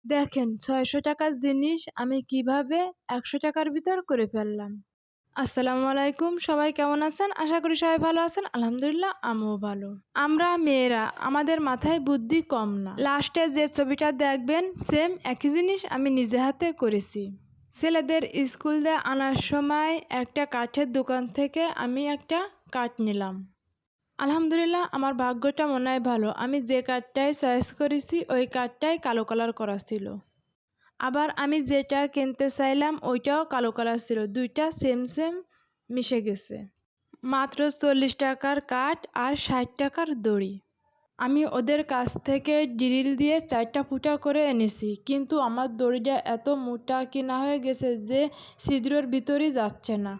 দেখেন ৬০০ টাকার জিনিস আমি কিভাবে ১০০ টাকার ভিতর করে ফেললাম। আসসালামু আলাইকুম। সবাই কেমন আছেন? আশা করি সবাই ভালো আছেন। আলহামদুলিল্লাহ আমিও ভালো। আমরা মেয়েরা আমাদের মাথায় বুদ্ধি কম না। লাস্টে যে ছবিটা দেখবেন সেম একই জিনিস আমি নিজে হাতে করেছি। ছেলেদের স্কুল দিয়ে আনার সময় একটা কাঠের দোকান থেকে আমি একটা কাঠ নিলাম। আলহামদুলিল্লাহ আমার ভাগ্যটা মনে হয় ভালো। আমি যে কাঠটাই চয়েস করেছি ওই কাঠটাই কালো কালার করা ছিল। আবার আমি যেটা কিনতে চাইলাম ওইটাও কালো কালার ছিল। ২ টা সেম সেম মিশে গেছে। মাত্র ৪০ টাকার কাঠ আর ৬০ টাকার দড়ি। আমি ওদের কাছ থেকে ড্রিল দিয়ে ৪ টা ফুটা করে এনেছি। কিন্তু আমার দড়িটা এত মোটা কিনা হয়ে গেছে যে ছিদ্রের ভিতরই যাচ্ছে না।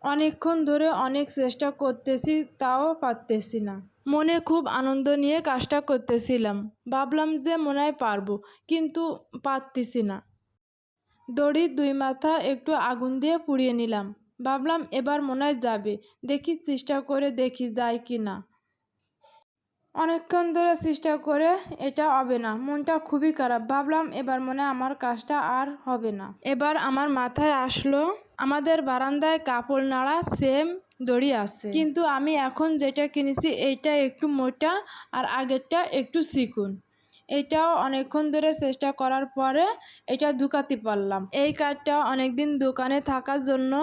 অনেকক্ষণ ধরে অনেক চেষ্টা করতেছি তাও পারতেছি না। মনে খুব আনন্দ নিয়ে কাজটা করতেছিলাম। ভাবলাম যে মনে হয় পারবো, কিন্তু পারতেছি না। দড়ির ২ মাথা একটু আগুন দিয়ে পুড়িয়ে নিলাম। ভাবলাম এবার মনে হয় যাবে। দেখি চেষ্টা করে দেখি যায় কি না। অনেকক্ষণ ধরে চেষ্টা করে এটা হবে না। মনটা খুবই খারাপ। ভাবলাম এবার মনে হয় আমার কাজটা আর হবে না। এবার আমার মাথায় আসলো আমাদের বারান্দায় কাপড় নাড়া সেম দড়ি আছে, কিন্তু আমি এখন যেটা কিনেছি এইটা একটু মোটা আর আগেরটা একটু চিকন। এটাও অনেকক্ষণ ধরে চেষ্টা করার পরে এটা ঢুকাতে পারলাম। এই কাঠটা অনেকদিন দোকানে থাকার জন্য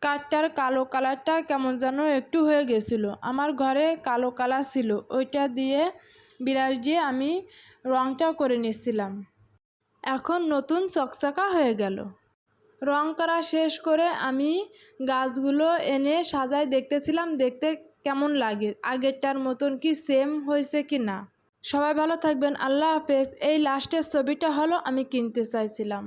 কাঠটার কালো কালারটা কেমন যেন একটু হয়ে গেছিল। আমার ঘরে কালো কালার ছিল, ওইটা দিয়ে বিরাশ দিয়ে আমি রঙটা করে নিচ্ছিলাম। এখন নতুন চকচকা হয়ে গেল। রং করা শেষ করে আমি গাছগুলো এনে সাজায় দেখতেছিলাম দেখতে কেমন লাগে, আগেরটার মতন কি সেম হয়েছে কি না। সবাই ভালো থাকবেন। আল্লাহ হাফেজ। এই লাস্টের ছবিটা হলো আমি কিনতে চাইছিলাম।